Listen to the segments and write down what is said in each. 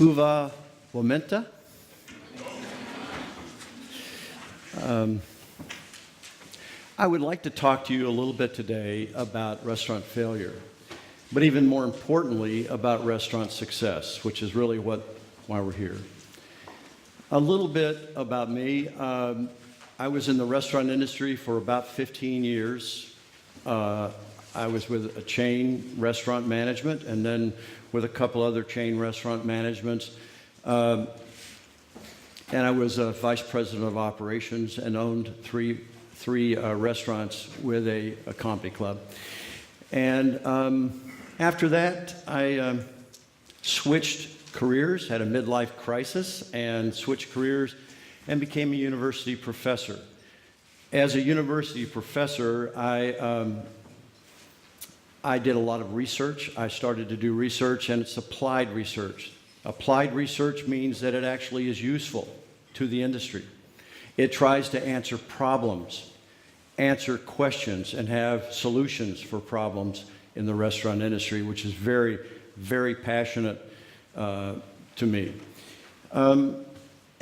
Skuva Womenta. I would like to talk to you a little bit today about restaurant failure, but even more importantly, about restaurant success, which is really why we're here. A little bit about me. I was in the restaurant industry for about 15 years. I was with a chain restaurant management and then with a couple other chain restaurant managements. And I was a vice president of operations and owned three restaurants with a comedy club. And after that, I switched careers, had a midlife crisis, and switched careers and became a university professor. As a university professor, I did a lot of research. I started to do research, and it's applied research. Applied research means that it actually is useful to the industry. It tries to answer problems, answer questions, and have solutions for problems in the restaurant industry, which is very, very passionate to me. And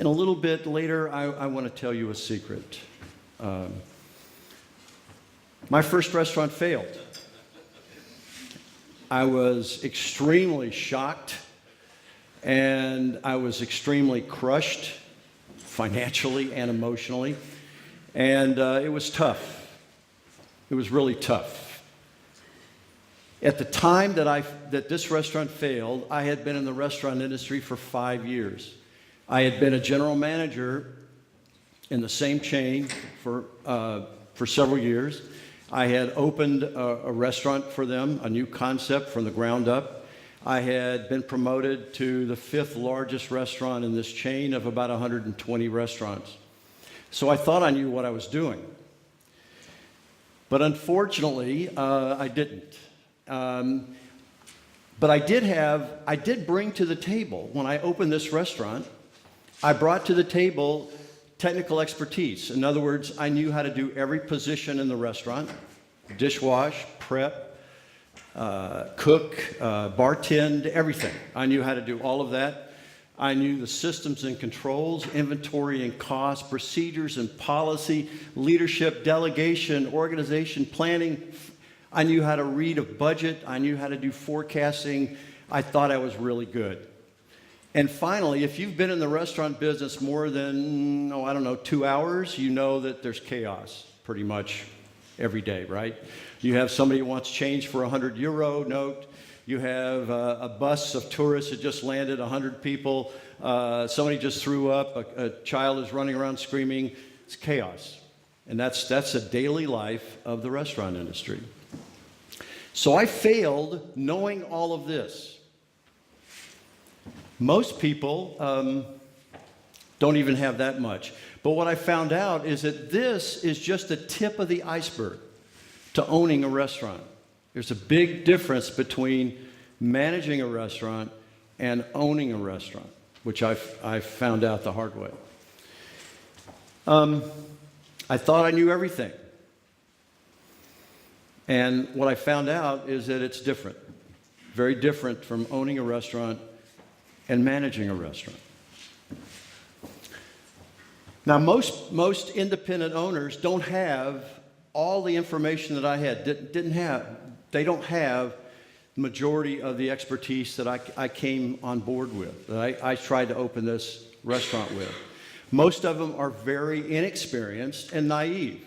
a little bit later, I want to tell you a secret. My first restaurant failed. I was extremely shocked, and I was extremely crushed financially and emotionally, and it was tough. It was really tough. At the time that this restaurant failed, I had been in the restaurant industry for 5 years. I had been a general manager in the same chain for several years. I had opened a restaurant for them, a new concept from the ground up. I had been promoted to the 5th largest restaurant in this chain of about 120 restaurants. So I thought I knew what I was doing. But unfortunately, I didn't. But I did bring to the table, when I opened this restaurant, I brought to the table technical expertise. In other words, I knew how to do every position in the restaurant: dishwash, prep, cook, bartend, everything. I knew how to do all of that. I knew the systems and controls, inventory and cost, procedures and policy, leadership, delegation, organization, planning. I knew how to read a budget. I knew how to do forecasting. I thought I was really good. And finally, if you've been in the restaurant business more than, 2 hours, you know that there's chaos pretty much every day, right? You have somebody who wants change for a €100 note. You have a bus of tourists that just landed, 100 people. Somebody just threw up. A child is running around screaming. It's chaos. And that's a daily life of the restaurant industry. So I failed knowing all of this. Most people don't even have that much. But what I found out is that this is just the tip of the iceberg to owning a restaurant. There's a big difference between managing a restaurant and owning a restaurant, which I found out the hard way. I thought I knew everything. And what I found out is that it's different, very different from owning a restaurant and managing a restaurant. Now, most independent owners don't have all the information that I had. They don't have the majority of the expertise that I came on board with, that I tried to open this restaurant with. Most of them are very inexperienced and naive.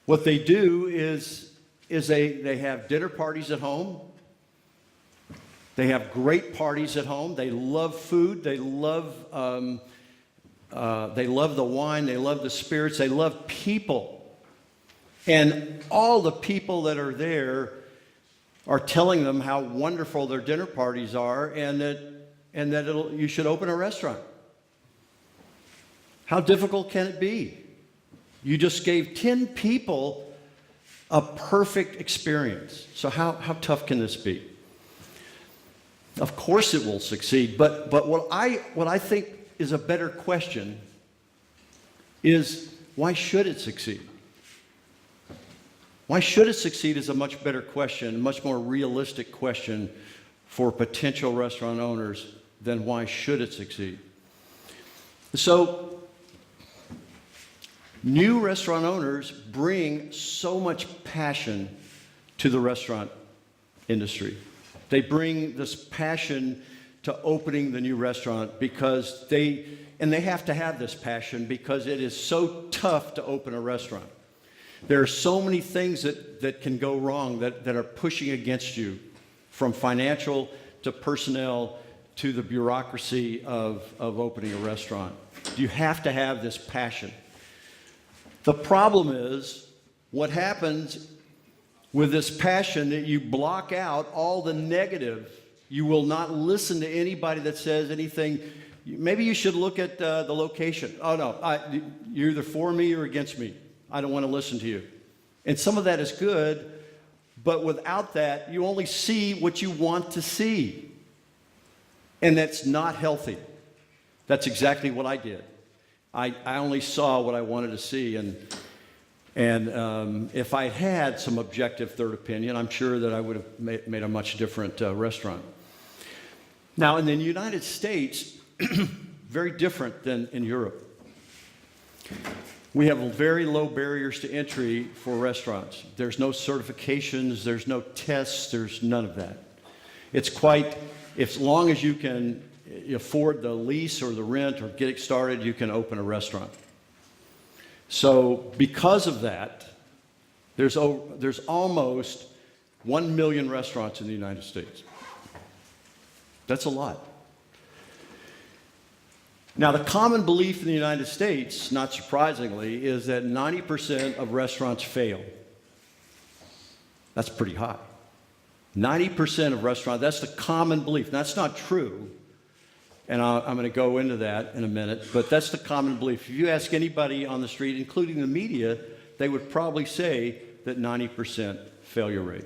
What they do is they have dinner parties at home. They have great parties at home. They love food. They love the wine. They love the spirits. They love people. And all the people that are there are telling them how wonderful their dinner parties are, and that you should open a restaurant. How difficult can it be? You just gave 10 people a perfect experience. So how tough can this be? Of course it will succeed, but what I think is a better question is, why should it succeed? Why should it succeed is a much better question, a much more realistic question for potential restaurant owners then why should it succeed? So, new restaurant owners bring so much passion to the restaurant industry. They bring this passion to opening the new restaurant because they have to have this passion because it is so tough to open a restaurant. There are so many things that can go wrong that are pushing against you, from financial to personnel to the bureaucracy of opening a restaurant. You have to have this passion. The problem is, what happens with this passion, that you block out all the negative. You will not listen to anybody that says anything. Maybe you should look at the location. Oh no, you're either for me or against me. I don't want to listen to you. And some of that is good, but without that, you only see what you want to see. And that's not healthy. That's exactly what I did. I only saw what I wanted to see, and if I had some objective third opinion, I'm sure that I would have made a much different restaurant. Now, in the United States, very different than in Europe. We have very low barriers to entry for restaurants. There's no certifications, there's no tests, there's none of that. It's quite, as long as you can afford the lease or the rent or get it started, you can open a restaurant. So because of that, there's almost 1 million restaurants in the United States. That's a lot. Now, the common belief in the United States, not surprisingly, is that 90% of restaurants fail. That's pretty high. 90% of restaurants, that's the common belief. That's not true, and I'm going to go into that in a minute, but that's the common belief. If you ask anybody on the street, including the media, they would probably say that 90% failure rate.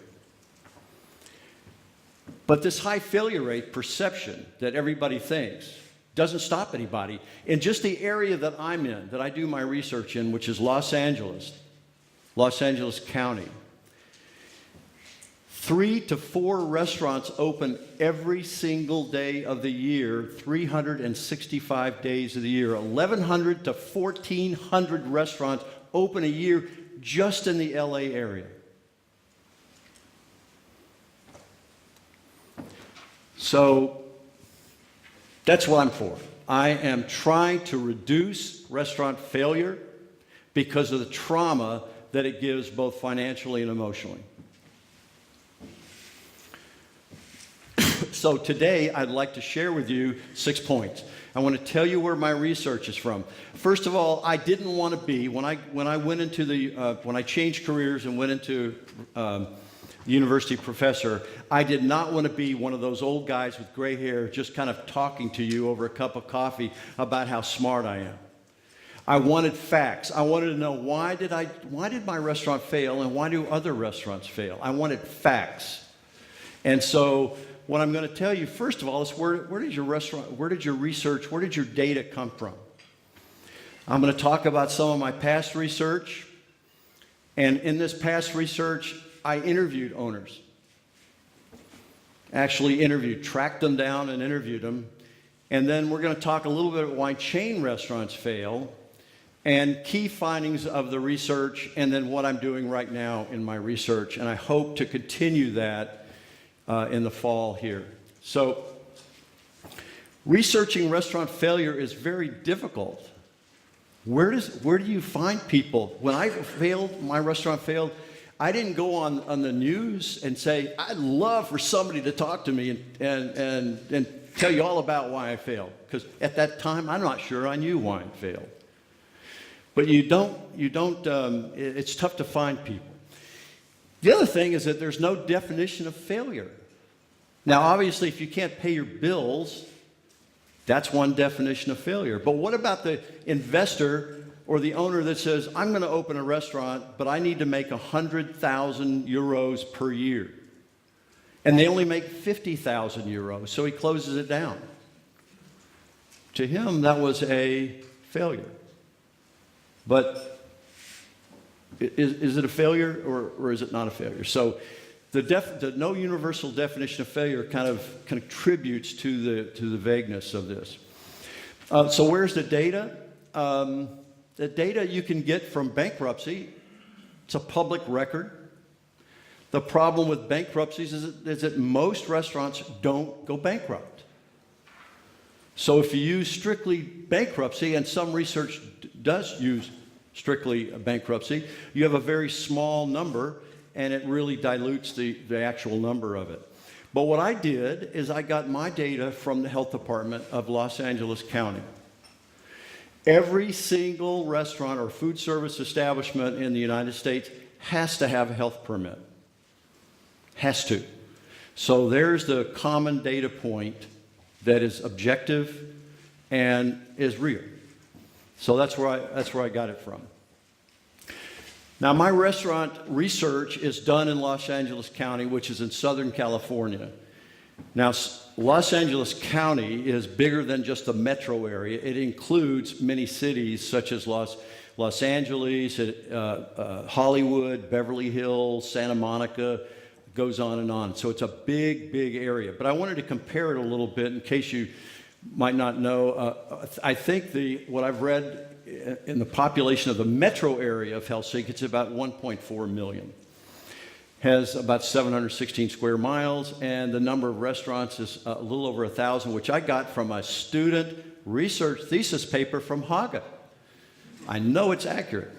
But this high failure rate perception that everybody thinks doesn't stop anybody. In just the area that I'm in, that I do my research in, which is Los Angeles County, 3 to 4 restaurants open every single day of the year, 365 days of the year. 1,100 to 1,400 restaurants open a year just in the LA area. So that's what I'm for. I am trying to reduce restaurant failure because of the trauma that it gives both financially and emotionally. So today, I'd like to share with you 6 points. I want to tell you where my research is from. First of all, I didn't want to be, when I changed careers and went into university professor, I did not want to be one of those old guys with gray hair just kind of talking to you over a cup of coffee about how smart I am. I wanted facts. I wanted to know why did my restaurant fail and why do other restaurants fail? I wanted facts. And so what I'm going to tell you, first of all, is where did your research, where did your data come from? I'm going to talk about some of my past research. And in this past research, I interviewed owners. Actually tracked them down and interviewed them. And then we're going to talk a little bit about why chain restaurants fail and key findings of the research, and then what I'm doing right now in my research. And I hope to continue that in the fall here. So, researching restaurant failure is very difficult. Where do you find people? When my restaurant failed, I didn't go on the news and say, I'd love for somebody to talk to me and tell you all about why I failed. Because at that time, I'm not sure I knew why I failed. But it's tough to find people. The other thing is that there's no definition of failure. Now, obviously, if you can't pay your bills, that's one definition of failure. But what about the investor or the owner that says, I'm going to open a restaurant, but I need to make 100,000 euros per year. And they only make 50,000 euros, so he closes it down. To him, that was a failure. But is it a failure or is it not a failure? So The no universal definition of failure kind of contributes to the vagueness of this. So where's the data? The data you can get from bankruptcy. It's a public record. The problem with bankruptcies is that most restaurants don't go bankrupt. So if you use strictly bankruptcy, and some research does use strictly bankruptcy, you have a very small number, and it really dilutes the actual number of it. But what I did is I got my data from the health department of Los Angeles County. Every single restaurant or food service establishment in the United States has to have a health permit. Has to. So there's the common data point that is objective and is real. So that's where I got it from. Now, my restaurant research is done in Los Angeles County, which is in Southern California. Now, Los Angeles County is bigger than just the metro area. It includes many cities such as Los Angeles, Hollywood, Beverly Hills, Santa Monica, goes on and on. So it's a big, big area. But I wanted to compare it a little bit in case you might not know. I think what I've read in the population of the metro area of Helsinki, it's about 1.4 million. Has about 716 square miles, and the number of restaurants is a little over 1,000, which I got from a student research thesis paper from Haga. I know it's accurate.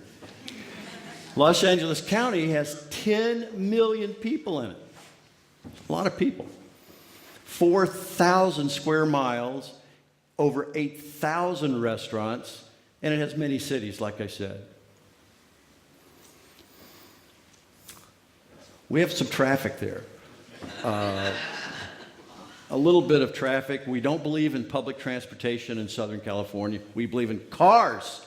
Los Angeles County has 10 million people in it. A lot of people. 4,000 square miles, over 8,000 restaurants, and it has many cities, like I said. We have some traffic there. A little bit of traffic. We don't believe in public transportation in Southern California. We believe in cars.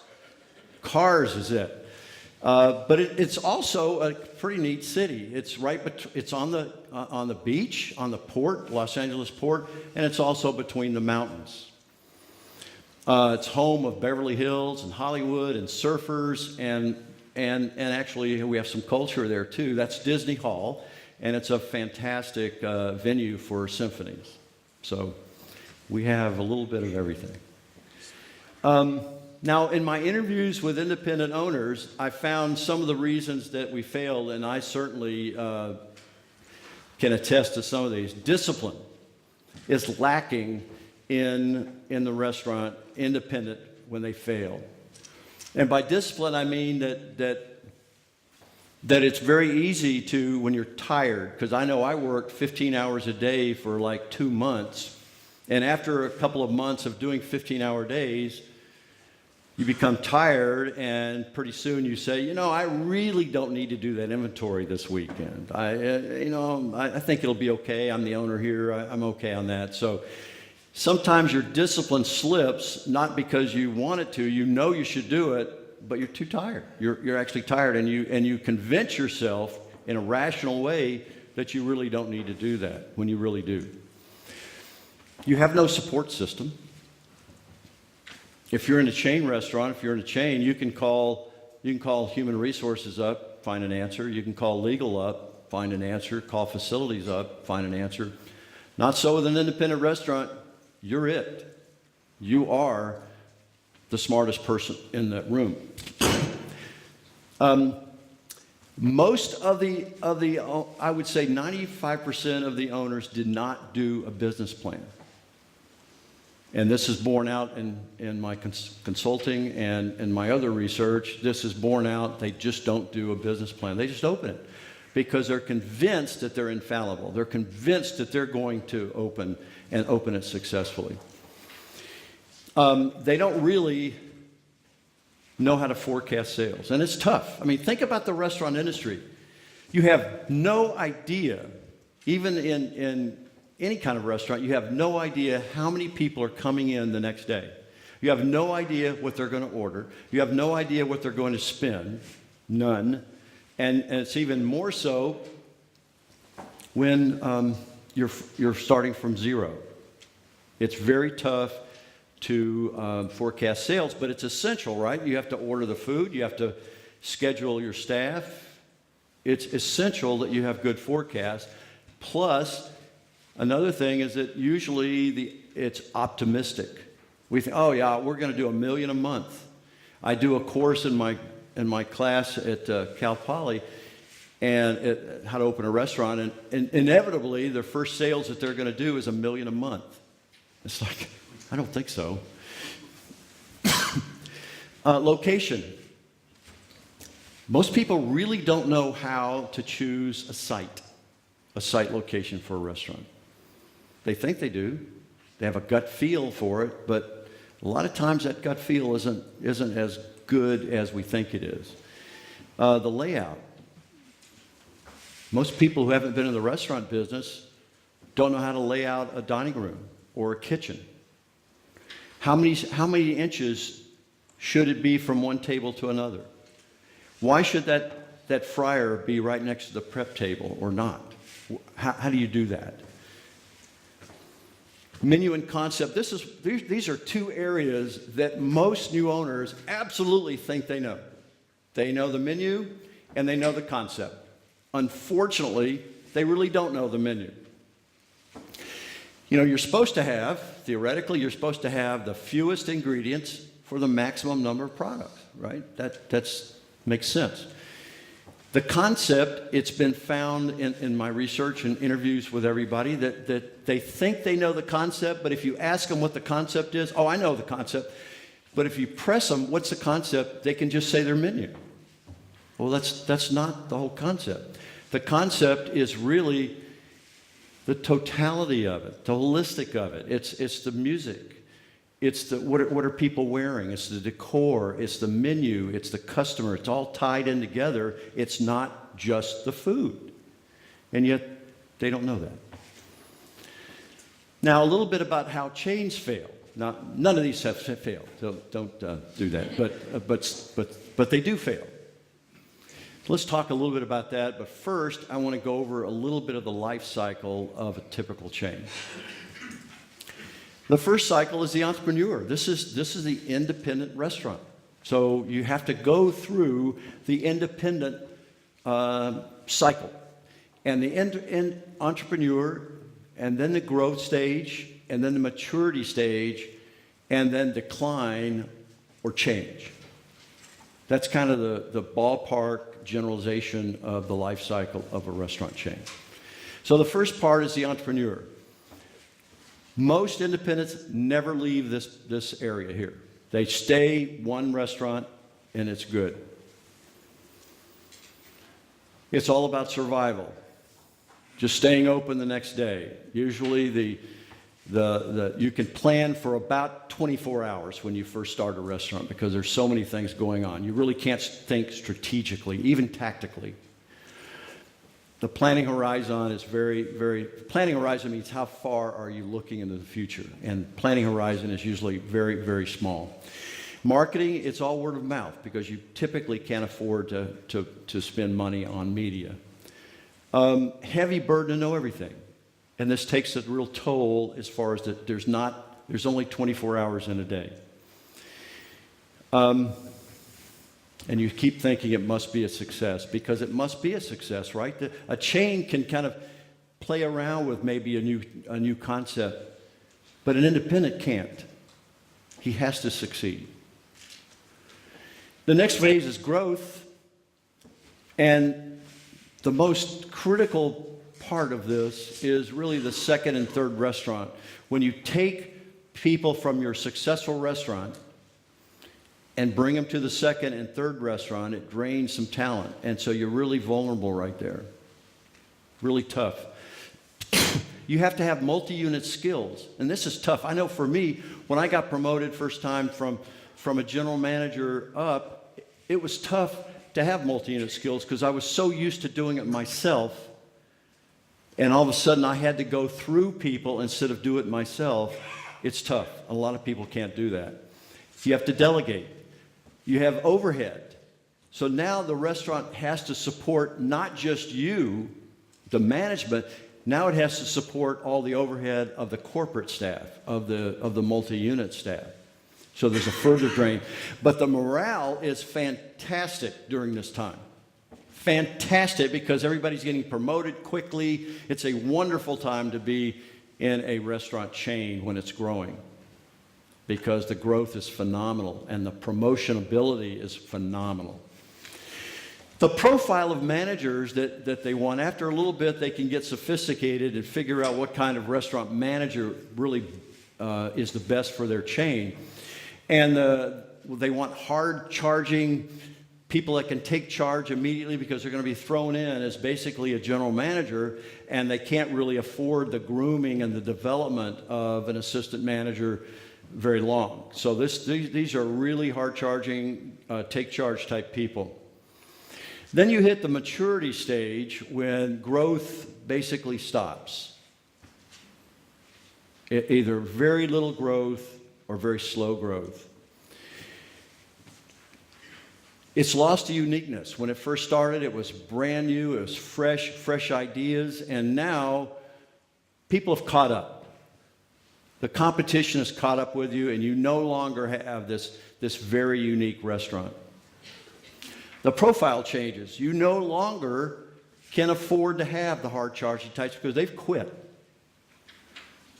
Cars is it. But it's also a pretty neat city. It's it's on the beach, on the port, Los Angeles port, and it's also between the mountains. It's home of Beverly Hills and Hollywood and surfers, and actually we have some culture there too. That's Disney Hall, and it's a fantastic venue for symphonies. So we have a little bit of everything. Now, in my interviews with independent owners, I found some of the reasons that we failed, and I certainly can attest to some of these. Discipline is lacking in the restaurant independent when they fail. And by discipline, I mean that it's very easy to, when you're tired, because I know I worked 15 hours a day for like 2 months, and after a couple of months of doing 15-hour days, you become tired, and pretty soon you say, I really don't need to do that inventory this weekend. I think it'll be okay. I'm the owner here. I'm okay on that. So sometimes your discipline slips, not because you want it to. You know you should do it, but you're too tired. You're actually tired, and you convince yourself in a rational way that you really don't need to do that when you really do. You have no support system. If you're in a chain restaurant, if you're in a chain, you can call human resources up, find an answer. You can call legal up, find an answer. Call facilities up, find an answer. Not so with an independent restaurant. You're it. You are the smartest person in that room. Most of the I would say 95% of the owners did not do a business plan. And this is borne out in my consulting and in my other research. This is borne out. They just don't do a business plan. They just open it because they're convinced that they're infallible. They're convinced that they're going to open it successfully. They don't really know how to forecast sales. And it's tough. I mean, think about the restaurant industry. You have no idea, even in any kind of restaurant, you have no idea how many people are coming in the next day. You have no idea what they're going to order. You have no idea what they're going to spend. None. And it's even more so when you're starting from zero. It's very tough to forecast sales, but it's essential, right? You have to order the food. You have to schedule your staff. It's essential that you have good forecasts. Plus, another thing is that usually it's optimistic. We think, oh yeah, we're going to do $1 million a month. I do a course in my class at Cal Poly, and how to open a restaurant, and inevitably the first sales that they're going to do is $1 million a month. It's like, I don't think so. Location. Most people really don't know how to choose a site location for a restaurant. They think they do. They have a gut feel for it, but a lot of times that gut feel isn't as good as we think it is. The layout. Most people who haven't been in the restaurant business don't know how to lay out a dining room or a kitchen. How many inches should it be from one table to another? Why should that fryer be right next to the prep table or not? How do you do that? Menu and concept. These are two areas that most new owners absolutely think they know. They know the menu and they know the concept. Unfortunately, they really don't know the menu. You know, theoretically, you're supposed to have the fewest ingredients for the maximum number of products, right? That makes sense. The concept, it's been found in my research and interviews with everybody that they think they know the concept, but if you ask them what the concept is, oh, I know the concept. But if you press them, what's the concept? They can just say their menu. Well, that's not the whole concept. The concept is really the totality of it, the holistic of it. It's the music. It's what are people wearing? It's the decor. It's the menu. It's the customer. It's all tied in together. It's not just the food. And yet, they don't know that. Now, a little bit about how chains fail. Now, none of these have failed. So don't do that. But they do fail. Let's talk a little bit about that. But first, I want to go over a little bit of the life cycle of a typical chain. The first cycle is the entrepreneur. This is the independent restaurant. So you have to go through the independent cycle. And the entrepreneur, and then the growth stage, and then the maturity stage, and then decline or change. That's kind of the ballpark generalization of the life cycle of a restaurant chain. So the first part is the entrepreneur. Most independents never leave this area here. They stay one restaurant and it's good. It's all about survival. Just staying open the next day. Usually you can plan for about 24 hours when you first start a restaurant because there's so many things going on. You really can't think strategically, even tactically. The planning horizon is planning horizon means how far are you looking into the future, and planning horizon is usually very, very small. Marketing, it's all word of mouth because you typically can't afford to spend money on media. Heavy burden to know everything, and this takes a real toll as far as that there's only 24 hours in a day. And you keep thinking it must be a success because it must be a success, right? A chain can kind of play around with maybe a new concept, but an independent can't. He has to succeed. The next phase is growth, and the most critical part of this is really the second and third restaurant. When you take people from your successful restaurant and bring them to the second and third restaurant, it drains some talent. And so you're really vulnerable right there. Really tough. You have to have multi-unit skills. And this is tough. I know for me, when I got promoted first time from a general manager up, it was tough to have multi-unit skills because I was so used to doing it myself. And all of a sudden I had to go through people instead of do it myself. It's tough. A lot of people can't do that. You have to delegate. You have overhead. So now the restaurant has to support not just you, the management, now it has to support all the overhead of the corporate staff, of the multi-unit staff. So there's a further drain. But the morale is fantastic during this time. fantastic because everybody's getting promoted quickly. It's a wonderful time to be in a restaurant chain when it's growing because the growth is phenomenal and the promotion ability is phenomenal. The profile of managers that they want, after a little bit, they can get sophisticated and figure out what kind of restaurant manager really is the best for their chain. And they want hard charging people that can take charge immediately because they're going to be thrown in as basically a general manager, and they can't really afford the grooming and the development of an assistant manager very long. So these are really hard charging, take charge type people. Then you hit the maturity stage when growth basically stops. Either very little growth or very slow growth. It's lost a uniqueness. When it first started, it was brand new, it was fresh ideas, and now people have caught up. The competition has caught up with you, and you no longer have this very unique restaurant. The profile changes. You no longer can afford to have the hard charging types because they've quit.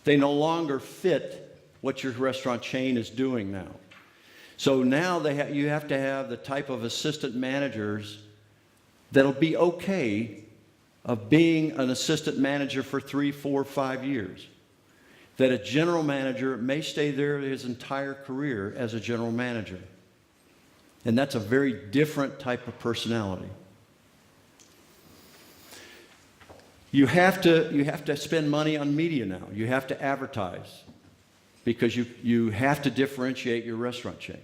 They no longer fit what your restaurant chain is doing now. So now you have to have the type of assistant managers that'll be okay of being an assistant manager for 3, 4, 5 years. That a general manager may stay there his entire career as a general manager. And that's a very different type of personality. You have to spend money on media now. You have to advertise because you have to differentiate your restaurant chain.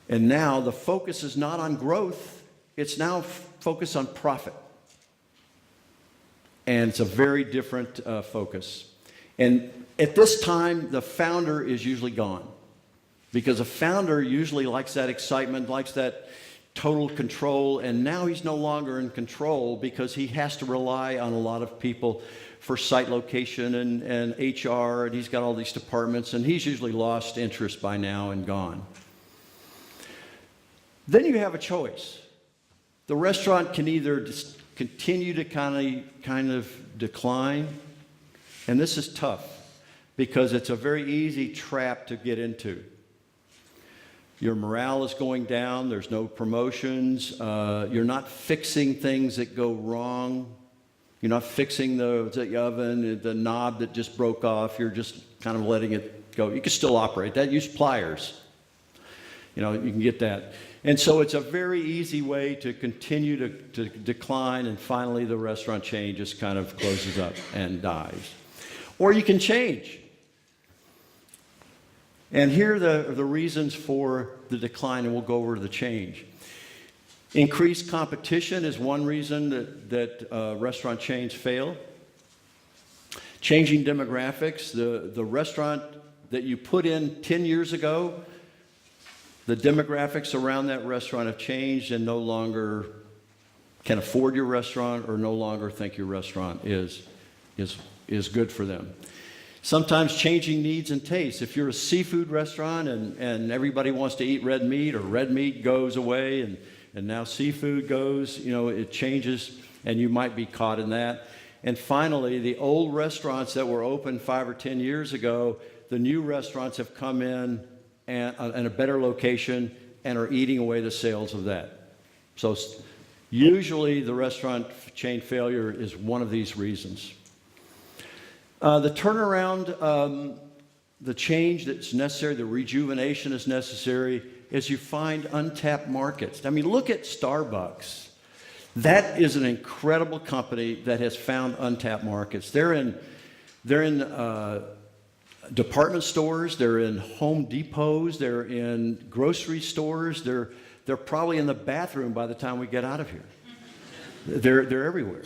And now the focus is not on growth, it's now focused on profit. And it's a very different focus. And at this time, the founder is usually gone. Because a founder usually likes that excitement, likes that total control, and now he's no longer in control because he has to rely on a lot of people for site location and HR, and he's got all these departments, and he's usually lost interest by now and gone. Then you have a choice. The restaurant can either just continue to kind of decline, and this is tough because it's a very easy trap to get into. Your morale is going down, there's no promotions, you're not fixing things that go wrong, you're not fixing the oven, the knob that just broke off, you're just kind of letting it go. You can still operate that, use pliers. You can get that. And so it's a very easy way to continue to decline, and finally the restaurant chain just kind of closes up and dies. Or you can change. And here are the reasons for the decline, and we'll go over to the change. Increased competition is one reason that restaurant chains fail. Changing demographics. The restaurant that you put in 10 years ago, the demographics around that restaurant have changed and no longer can afford your restaurant or no longer think your restaurant is good for them. Sometimes changing needs and tastes. If you're a seafood restaurant and everybody wants to eat red meat, or red meat goes away and now seafood goes, it changes and you might be caught in that. And finally, the old restaurants that were open 5 or 10 years ago, the new restaurants have come in and a better location and are eating away the sales of that. So usually the restaurant chain failure is one of these reasons. The turnaround, the change that's necessary, the rejuvenation is necessary as you find untapped markets. I mean, look at Starbucks. That is an incredible company that has found untapped markets. They're in department stores, they're in Home Depots, they're in grocery stores, they're probably in the bathroom by the time we get out of here. They're everywhere.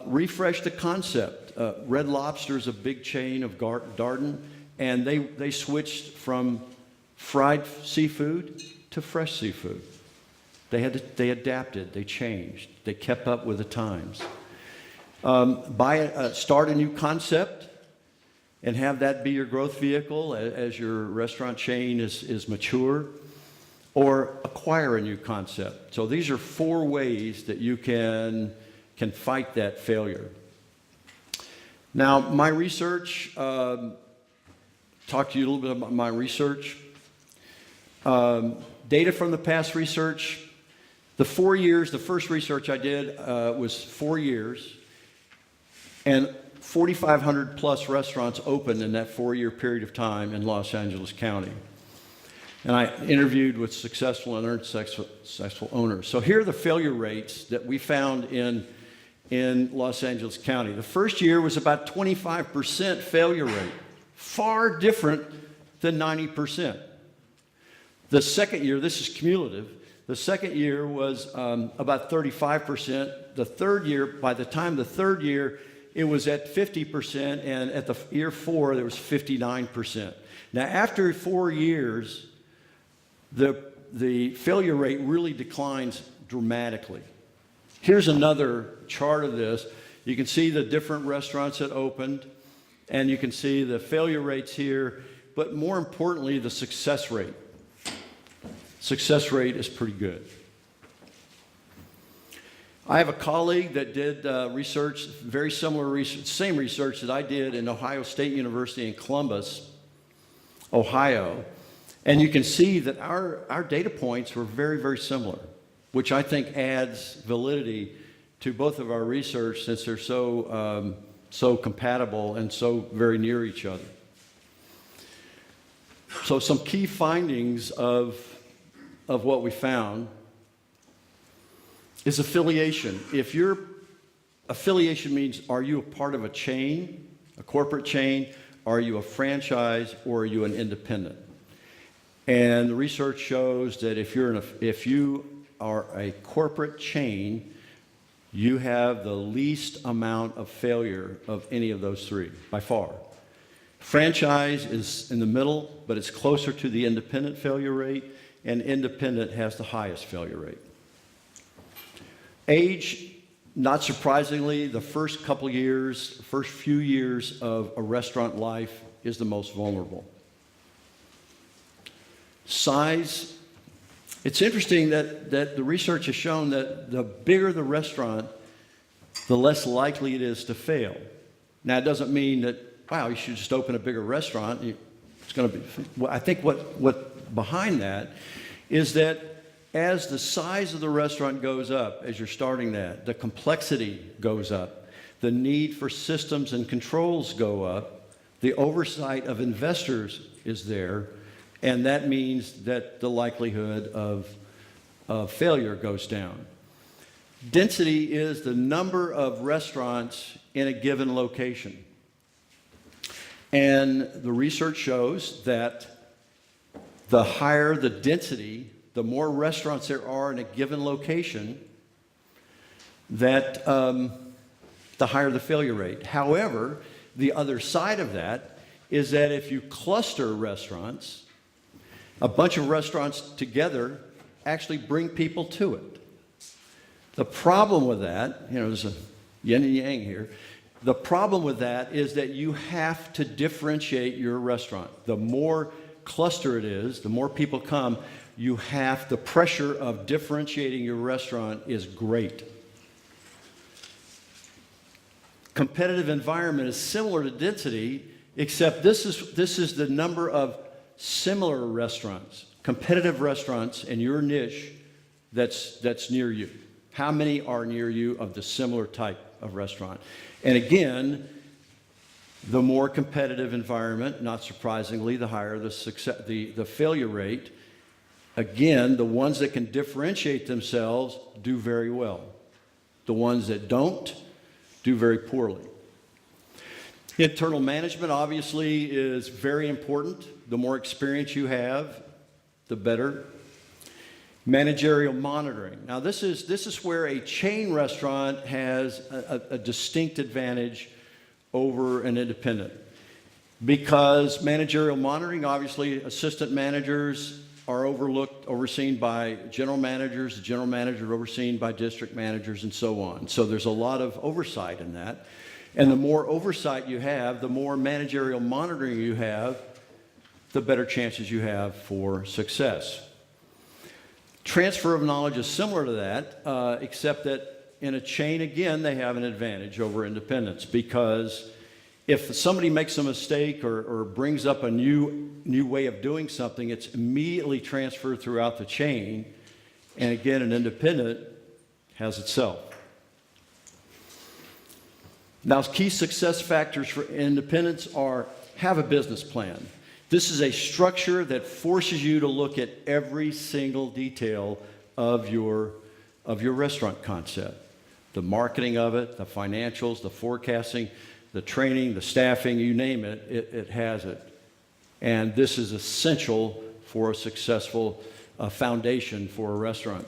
Refresh the concept. Red Lobster is a big chain of Darden, and they switched from fried seafood to fresh seafood. They adapted, they changed, they kept up with the times. Start a new concept and have that be your growth vehicle as your restaurant chain is mature. or acquire a new concept. So these are 4 ways that you can fight that failure. Now, my research, talk to you a little bit about my research. Data from the past research, the 4 years, the first research I did was 4 years, and 4,500 plus restaurants opened in that 4-year period of time in Los Angeles County. And I interviewed with successful and unsuccessful owners. So here are the failure rates that we found in Los Angeles County. The first year was about 25% failure rate, far different than 90%. The second year, this is cumulative, the second year was about 35%. The third year, by the time the third year, it was at 50%, and at the year 4, there was 59%. Now, after 4 years, the failure rate really declines dramatically. Here's another chart of this. You can see the different restaurants that opened, and you can see the failure rates here, but more importantly, the success rate. Success rate is pretty good. I have a colleague that did research, very similar research, same research that I did in Ohio State University in Columbus, Ohio. And you can see that our data points were very, very similar, which I think adds validity to both of our research since they're so compatible and so very near each other. So some key findings of what we found is affiliation. Affiliation means, are you a part of a chain, a corporate chain? Are you a franchise, or are you an independent? And the research shows that if you are a corporate chain, you have the least amount of failure of any of those 3, by far. Franchise is in the middle, but it's closer to the independent failure rate, and independent has the highest failure rate. Age, not surprisingly, the first few years of a restaurant life is the most vulnerable. Size, it's interesting that the research has shown that the bigger the restaurant, the less likely it is to fail. Now, it doesn't mean that, wow, you should just open a bigger restaurant. It's going to be, well, I think what behind that is that as the size of the restaurant goes up, as you're starting that, the complexity goes up, the need for systems and controls go up, the oversight of investors is there, and that means that the likelihood of failure goes down. Density is the number of restaurants in a given location. And the research shows that the higher the density, the more restaurants there are in a given location, that the higher the failure rate. However, the other side of that is that if you cluster restaurants, a bunch of restaurants together actually bring people to it. The problem with that, there's a yin and yang here. The problem with that is that you have to differentiate your restaurant. The more cluster it is, the more people come, the pressure of differentiating your restaurant is great. Competitive environment is similar to density, except this is the number of similar restaurants, competitive restaurants in your niche that's near you. How many are near you of the similar type of restaurant? And again, the more competitive environment, not surprisingly, the higher the failure rate. Again, the ones that can differentiate themselves do very well. The ones that don't do very poorly. Internal management obviously is very important. The more experience you have, the better. Managerial monitoring. Now this is where a chain restaurant has a distinct advantage over an independent. Because managerial monitoring, obviously assistant managers are overseen by general managers, the general manager overseen by district managers, and so on. So there's a lot of oversight in that. And the more oversight you have, the more managerial monitoring you have, the better chances you have for success. Transfer of knowledge is similar to that, except that in a chain, again, they have an advantage over independents, because if somebody makes a mistake or brings up a new way of doing something, it's immediately transferred throughout the chain. And again, an independent has itself. Now, key success factors for independents are: have a business plan. This is a structure that forces you to look at every single detail of your restaurant concept. The marketing of it, the financials, the forecasting, the training, the staffing, you name it, it has it. And this is essential for a successful foundation for a restaurant.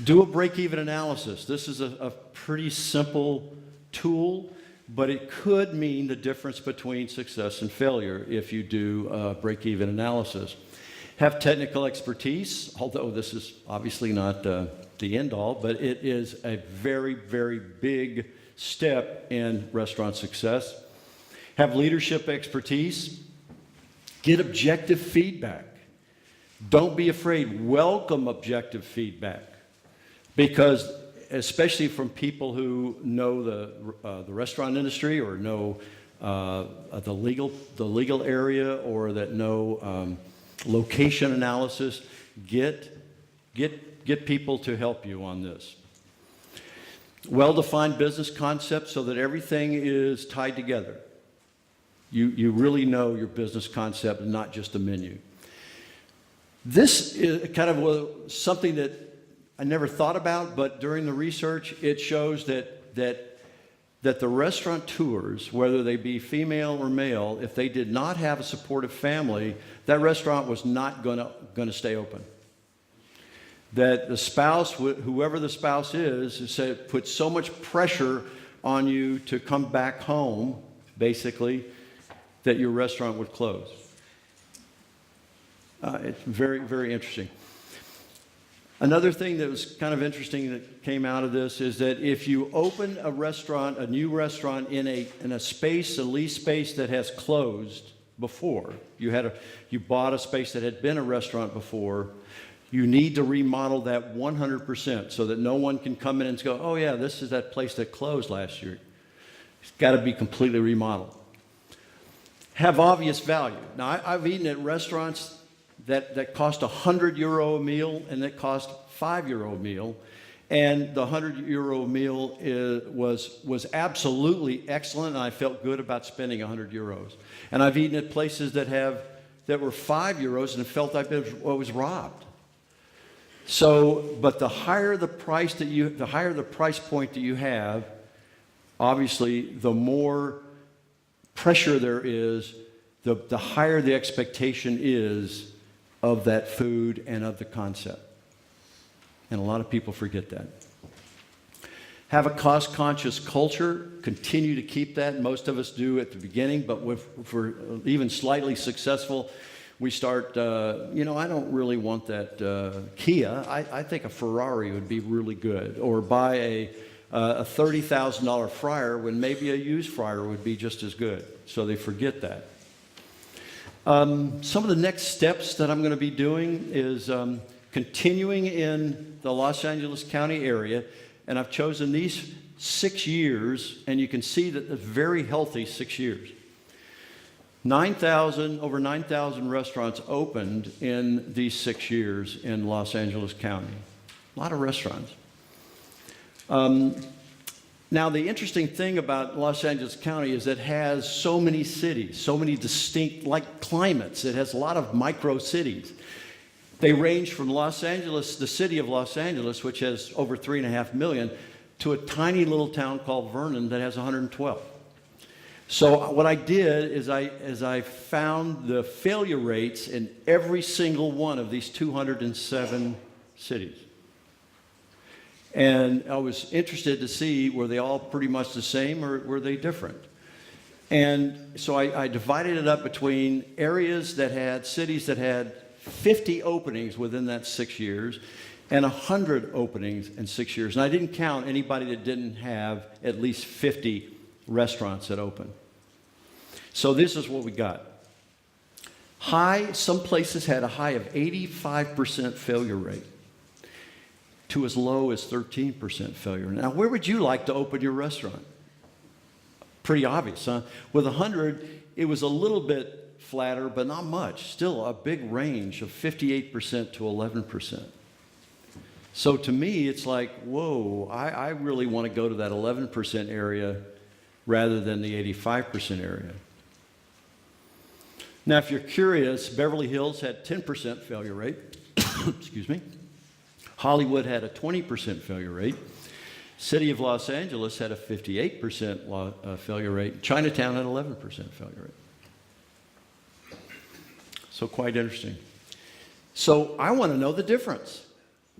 Do a break-even analysis. This is a pretty simple tool, but it could mean the difference between success and failure if you do a break-even analysis. Have technical expertise, although this is obviously not the end-all, but it is a very, very big step in restaurant success. Have leadership expertise. Get objective feedback. Don't be afraid. Welcome objective feedback, because especially from people who know the restaurant industry, or know the legal area, or that know location analysis, get people to help you on this. Well-defined business concepts so that everything is tied together. You really know your business concept and not just a menu. This is kind of something that I never thought about, but during the research, it shows that the restaurateurs, whether they be female or male, if they did not have a supportive family, that restaurant was not going to stay open. That the spouse, whoever the spouse is, puts so much pressure on you to come back home, basically, that your restaurant would close. It's very, very interesting. Another thing that was kind of interesting that came out of this is that if you open a restaurant, a new restaurant in a space, a lease space that has closed before, you bought a space that had been a restaurant before, you need to remodel that 100% so that no one can come in and go, oh yeah, this is that place that closed last year. It's got to be completely remodeled. Have obvious value. Now, I've eaten at restaurants that cost €100 a meal and that cost €5 a meal, and the €100 meal was absolutely excellent, and I felt good about spending €100. And I've eaten at places that were €5 and felt like I was robbed. So, but the higher the price point that you have, obviously, the more pressure there is, the higher the expectation is of that food and of the concept. And a lot of people forget that. Have a cost-conscious culture. Continue to keep that. Most of us do at the beginning, but if we're even slightly successful, we start, I don't really want that Kia. I think a Ferrari would be really good. Or buy a $30,000 fryer when maybe a used fryer would be just as good. So they forget that. Some of the next steps that I'm going to be doing is continuing in the Los Angeles County area, and I've chosen these 6 years, and you can see that it's very healthy 6 years. Over 9,000 restaurants opened in these 6 years in Los Angeles County. A lot of restaurants. Now, the interesting thing about Los Angeles County is it has so many cities, so many distinct, like climates. It has a lot of micro cities. They range from Los Angeles, the city of Los Angeles, which has over 3.5 million, to a tiny little town called Vernon that has 112. So what I did is I found the failure rates in every single one of these 207 cities. And I was interested to see, were they all pretty much the same or were they different? And so I divided it up between areas that had, cities that had 50 openings within that 6 years and 100 openings in 6 years. And I didn't count anybody that didn't have at least 50 restaurants that opened. So this is what we got. Some places had a high of 85% failure rate. to as low as 13% failure. Now, where would you like to open your restaurant? Pretty obvious, huh? With 100, it was a little bit flatter, but not much. Still a big range of 58% to 11%. So to me, it's like, whoa, I really want to go to that 11% area rather than the 85% area. Now, if you're curious, Beverly Hills had 10% failure rate. Excuse me. Hollywood had a 20% failure rate. City of Los Angeles had a 58% failure rate. Chinatown had 11% failure rate. So quite interesting. So I want to know the difference.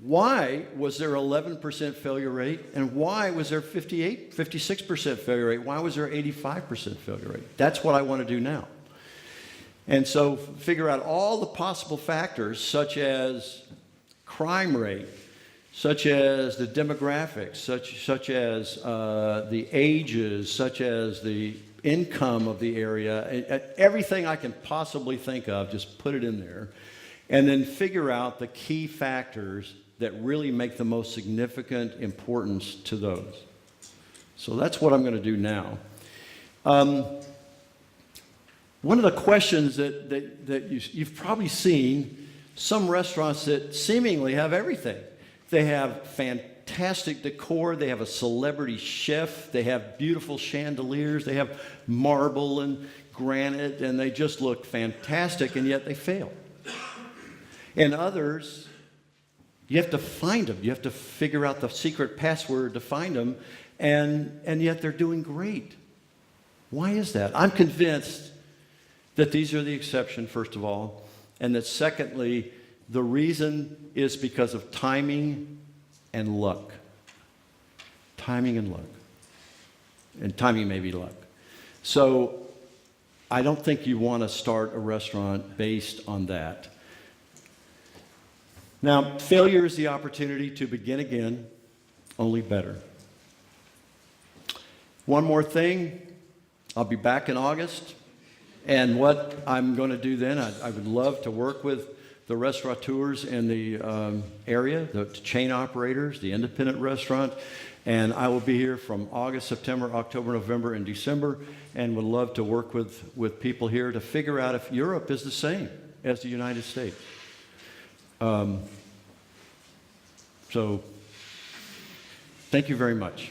Why was there 11% failure rate, and why was there 56% failure rate? Why was there 85% failure rate? That's what I want to do now. And so figure out all the possible factors, such as crime rate, such as the demographics, such as the ages, such as the income of the area, everything I can possibly think of, just put it in there, and then figure out the key factors that really make the most significant importance to those. So that's what I'm going to do now. One of the questions that you've probably seen, some restaurants that seemingly have everything. They have fantastic decor, they have a celebrity chef, they have beautiful chandeliers, they have marble and granite, and they just look fantastic, and yet they fail. And others, you have to find them. You have to figure out the secret password to find them, and yet they're doing great. Why is that? I'm convinced that these are the exception, first of all, and that secondly, the reason is because of timing and luck. Timing and luck. And timing may be luck. So I don't think you want to start a restaurant based on that. Now, failure is the opportunity to begin again, only better. One more thing, I'll be back in August, and what I'm going to do then, I would love to work with the restaurateurs in the area, the chain operators, the independent restaurant, and I will be here from August, September, October, November, and December, and would love to work with people here to figure out if Europe is the same as the United States. So, thank you very much.